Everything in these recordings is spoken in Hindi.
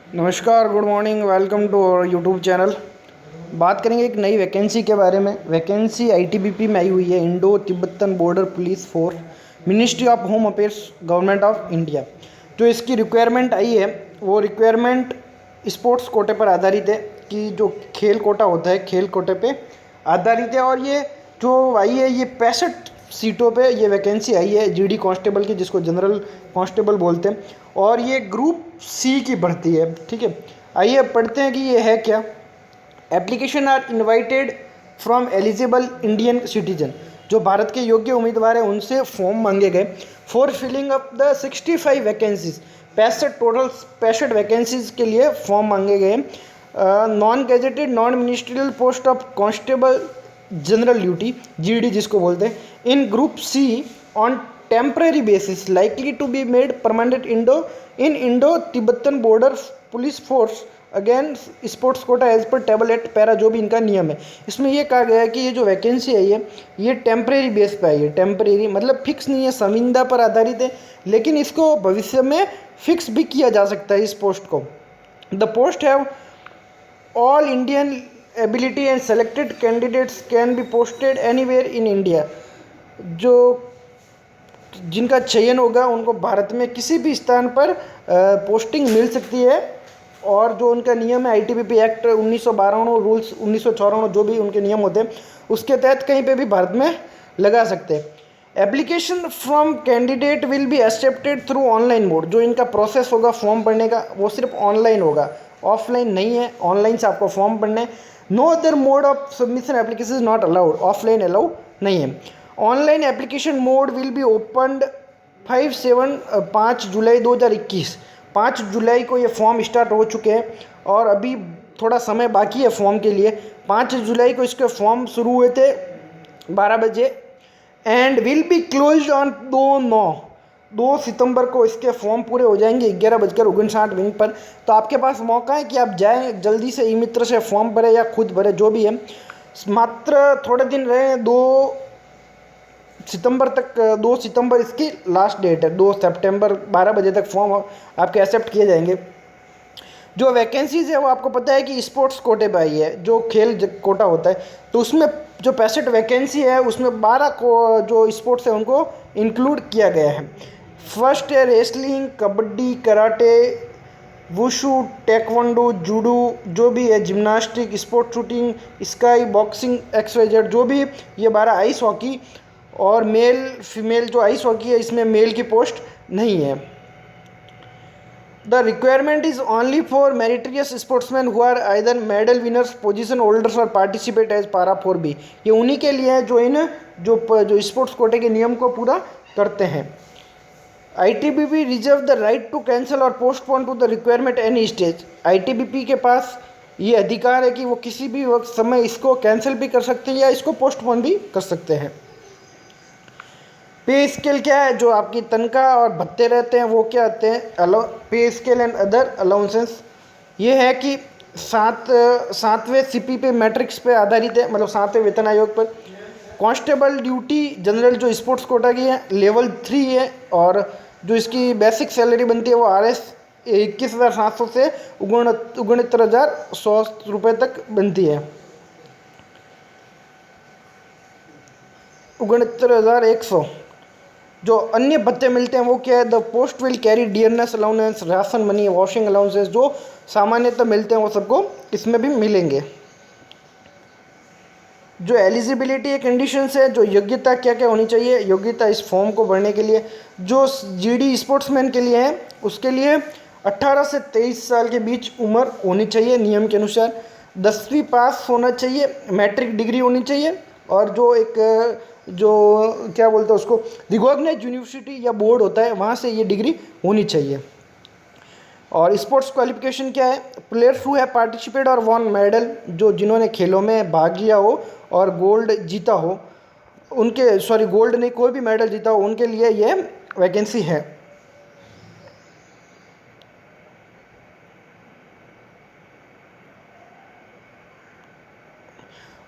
नमस्कार, good morning, welcome to our YouTube channel. बात करेंगे एक नई वैकेंसी के बारे में। वैकेंसी आईटीबीपी में आई हुई है, Indo Tibetan border police force, ministry of home affairs, government of India. जो इसकी रिक्वायरमेंट आई है वो रिक्वायरमेंट स्पोर्ट्स कोटे पर आधारित है, कि जो खेल कोटा होता है खेल कोटे पे आधारित है। और ये जो आई है ये 65 सीटों पे ये वैकेंसी आई है जीडी कांस्टेबल की, जिसको जनरल कांस्टेबल बोलते हैं। और ये ग्रुप सी की भर्ती है, ठीक है। आइए पढ़ते हैं कि ये है क्या। Application are invited from eligible Indian citizen. जो भारत के योग्य उम्मीदवार हैं उनसे फॉर्म मांगे गए for filling up the 65 vacancies. 65 vacancies के लिए फॉर्म मांगे गए। Non gazetted non ministerial post of constable general duty, GD जिसको बोलते हैं, in group C on temporary basis likely to be made permanent Indo Tibetan border police force again sports quota as per table at para, जो भी इनका नियम है। इसमें ये कहा गया है कि ये जो वैकेंसी आई है ये टेम्परेरी बेस पे आई है। टेम्परेरी मतलब फिक्स नहीं है, संविदा पर आधारित है, लेकिन इसको भविष्य में फिक्स भी किया जा सकता है इस पोस्ट को। The post have all Indian ability and selected candidates can be posted anywhere in India. जो जिनका चयन होगा उनको भारत में किसी भी स्थान पर पोस्टिंग मिल सकती है। और जो उनका नियम है आईटीबीपी एक्ट 1992 रूल्स 1994 जो भी उनके नियम होते हैं उसके तहत कहीं पे भी भारत में लगा सकते हैं। Application from candidate will be accepted through online mode. जो इनका प्रोसेस होगा फॉर्म भरने का वो सिर्फ ऑनलाइन होगा, ऑफलाइन नहीं है। ऑनलाइन से आपको फॉर्म भरना है। No other mode of submission application is not allowed. Offline allow नहीं है। Online application mode will be opened 5 July 2021। 5 जुलाई को ये फॉर्म स्टार्ट हो चुके हैं और अभी थोड़ा समय बाकी है फॉर्म के लिए। 5 जुलाई को इसके फॉर्म शुरू हुए थे 12 बजे and will be close on 2 सितंबर को इसके फॉर्म पूरे हो जाएंगे 11:59 पर। तो आपके पास मौका है कि आप जाएं जल्दी से ई मित्र से फॉर्म भरें या खुद भरें, जो भी है। मात्र थोड़े दिन रहे, 2 सितंबर इसकी लास्ट डेट है। 2 सितंबर 12 बजे तक फॉर्म आपके एक्सेप्ट किए जाएंगे। जो वैकेंसीज है वो आपको पता है कि स्पोर्ट्स कोटे पर आई है, जो खेल कोटा होता है। तो उसमें जो 65 वैकेंसी है उसमें 12 को जो स्पोर्ट्स है उनको इंक्लूड किया गया है। फर्स्ट है wrestling, kabaddi, karate, wushu, taekwondo, judo, जो भी है, gymnastic, sport shooting, sky boxing, XYZ, जो भी ये 12। आइस हॉकी और मेल फीमेल जो आइस हॉकी है इसमें मेल की पोस्ट नहीं है। The requirement is only for meritorious sportsman who are either medal winners, position holders और पार्टिसिपेट एज पारा 4B। ये उन्हीं के लिए है जो स्पोर्ट्स कोटे के नियम को पूरा करते हैं। ITBP reserve the right to cancel और postpone to the requirement any stage. ITBP के पास ये अधिकार है कि वो किसी भी वक्त समय इसको कैंसिल भी कर सकते हैं या इसको पोस्टपोन भी कर सकते हैं। पे स्केल क्या है, जो आपकी तनख्वाह और भत्ते रहते हैं वो क्या आते हैं, पे स्केल एंड अदर अलाउंसेस। ये है कि 7वें सीपी पे मैट्रिक्स पे आधारित है, मतलब 7वें वेतन आयोग पर। कांस्टेबल ड्यूटी जनरल जो स्पोर्ट्स कोटा की है लेवल 3 है, और जो इसकी बेसिक सैलरी बनती है वो RS 21,700 से 69,100 रुपये तक बनती है। 69,100। जो अन्य भत्ते मिलते हैं वो क्या है, the post will carry dearness allowance, ration money, washing allowances, जो सामान्यतः मिलते हैं वो सबको इसमें भी मिलेंगे। जो एलिजिबिलिटी कंडीशंस है, जो योग्यता क्या क्या होनी चाहिए, योग्यता इस फॉर्म को भरने के लिए जो जीडी स्पोर्ट्समैन के लिए है उसके लिए 18 से 23 साल के बीच उम्र होनी चाहिए नियम के अनुसार। 10वीं पास होना चाहिए, मैट्रिक डिग्री होनी चाहिए, और जो एक जो क्या बोलते हैं उसको रिकॉग्नाइज्ड यूनिवर्सिटी या बोर्ड होता है वहाँ से ये डिग्री होनी चाहिए। और स्पोर्ट्स क्वालिफिकेशन क्या है, प्लेयर्स हु हैव पार्टिसिपेट और वॉन मेडल, जो जिन्होंने खेलों में भाग लिया हो और गोल्ड जीता हो उनके, गोल्ड नहीं, कोई भी मेडल जीता हो उनके लिए ये वैकेंसी है।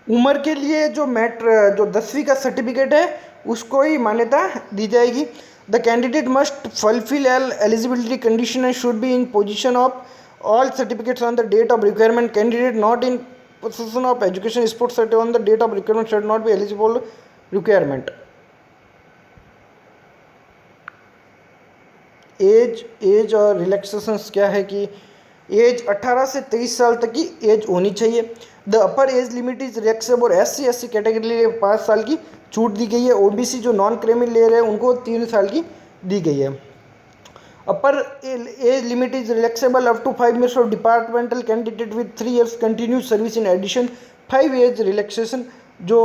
उम्र के लिए जो 10वीं का सर्टिफिकेट है उसको ही मान्यता दी जाएगी। The candidate must fulfil L eligibility condition and should be in position of All certificates on the date of requirement, candidate not in possession of education sports certificate on the date of requirement should not be eligible requirement. Age और रिलैक्सेशंस क्या है कि एज 18 से 23 साल तक की एज होनी चाहिए. The upper age limit is relaxable. SC category के लिए 5 साल की छूट दी गई है. OBC जो नॉन क्रीमी ले रहे हैं उनको 3 साल की दी गई है. Upper age limit is relaxable up to 5 years of departmental candidate with 3 years continuous service. In addition 5 years relaxation जो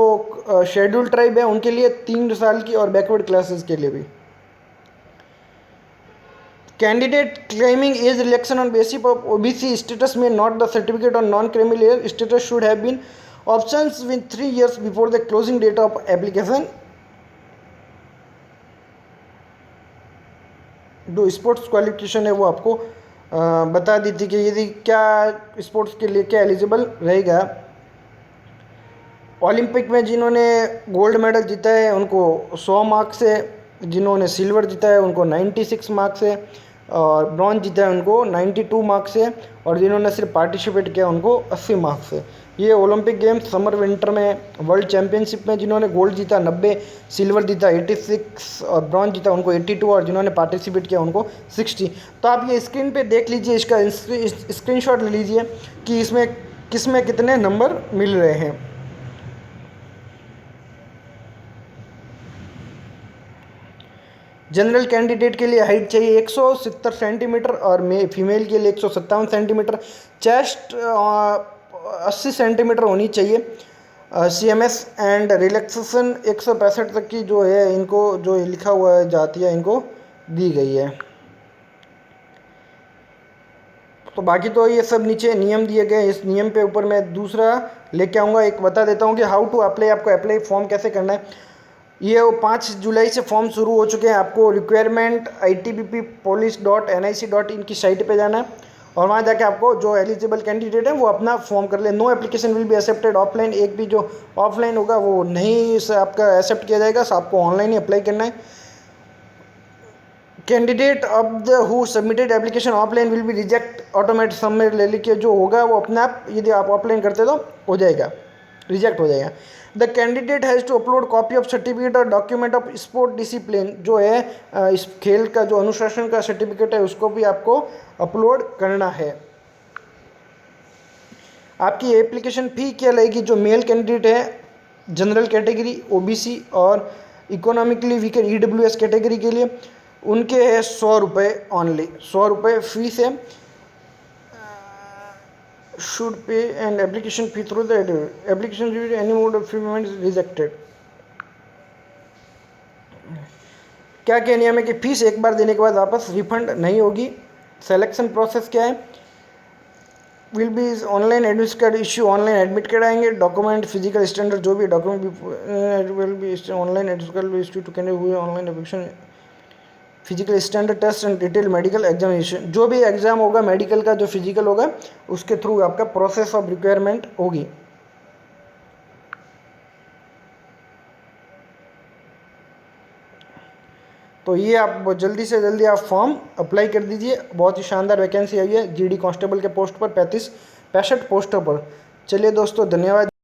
शेड्यूल ट्राइब है उनके लिए 3 साल की और बैकवर्ड क्लासेस के लिए भी. Candidate claiming age relaxation on basis of OBC status may not. The certificate on non-creamy layer status should have been options within 3 years before the closing date of application. जो स्पोर्ट्स क्वालिफिकेशन है वो आपको बता दी थी कि यदि क्या स्पोर्ट्स के लिए क्या एलिजिबल रहेगा. ओलंपिक में जिन्होंने गोल्ड मेडल जीता है उनको 100 मार्क्स है. जिन्होंने सिल्वर जीता है उनको 96 मार्क्स है. और ब्रॉन्ज जीता है उनको 92 मार्क्स है. और जिन्होंने सिर्फ पार्टिसिपेट किया उनको 80 मार्क्स है. ये ओलंपिक गेम्स समर विंटर में वर्ल्ड चैम्पियनशिप में जिन्होंने गोल्ड जीता 90, सिल्वर जीता 86 और ब्रॉन्ज जीता उनको 82 और जिन्होंने पार्टिसिपेट किया उनको 60. तो आप ये स्क्रीन पे देख लीजिए, इसका स्क्रीनशॉट ले लीजिए कि इसमें किसमें कितने नंबर मिल रहे हैं. जनरल कैंडिडेट के लिए हाइट चाहिए 170 सेंटीमीटर और फीमेल के लिए 157 सेंटीमीटर. चेस्ट 80 सेंटीमीटर होनी चाहिए. CMS एंड रिलैक्सेशन 165 तक की जो है इनको जो लिखा हुआ है जाती है इनको दी गई है. तो बाकी तो ये सब नीचे नियम दिए गए. इस नियम पे ऊपर मैं दूसरा लेके आऊँगा. एक बता देता हूँ कि हाउ टू अप्लाई. आपको अप्लाई फॉर्म कैसे करना है. ये 5 जुलाई से फॉर्म शुरू हो चुके हैं. आपको रिक्वायरमेंट itbppolice.nic.in की साइट पे जाना है और वहाँ जाके आपको जो एलिजिबल कैंडिडेट है वो अपना फॉर्म कर ले. No application will be accepted offline. एक भी जो ऑफलाइन होगा वो नहीं से आपका एक्सेप्ट किया जाएगा. सो आपको ऑनलाइन ही अप्लाई करना है. Candidate of the who submitted application offline will be reject automatic. Submit ले लिखिए जो होगा वो अपने आप यदि आप ऑफलाइन करते तो हो जाएगा, रिजेक्ट हो जाएगा. The candidate has to upload copy of certificate और डॉक्यूमेंट ऑफ स्पोर्ट डिसिप्लिन. जो है इस खेल का जो अनुशासन का सर्टिफिकेट है उसको भी आपको अपलोड करना है. आपकी एप्लीकेशन फ़ी क्या लगेगी. जो मेल कैंडिडेट है जनरल कैटेगरी, OBC और इकोनॉमिकली वीकर EWS कैटेगरी के लिए उनके है 100 रुपये ओनली. 100 रुपये फीस है. should pay an application fee through the application fee. Any mode of payment is rejected. क्या क्या नियम है कि फीस एक बार देने के बाद वापस रिफंड नहीं होगी. सिलेक्शन प्रोसेस क्या है. Will be online admit card issue. Online admit card आएंगे. डॉक्यूमेंट फिजिकल स्टैंडर्ड जो भी document will be online admit card will issue to candidate हुए online application. Physical standard test and detail medical examination. जो भी एग्ज़ाम होगा मेडिकल का जो फिजिकल होगा उसके थ्रू आपका प्रोसेस ऑफ रिक्वायरमेंट होगी. तो ये आप जल्दी से जल्दी आप फॉर्म अप्लाई कर दीजिए. बहुत ही शानदार वैकेंसी आई है GD कांस्टेबल के पोस्ट पर 65 पोस्टों पर. चलिए दोस्तों, धन्यवाद.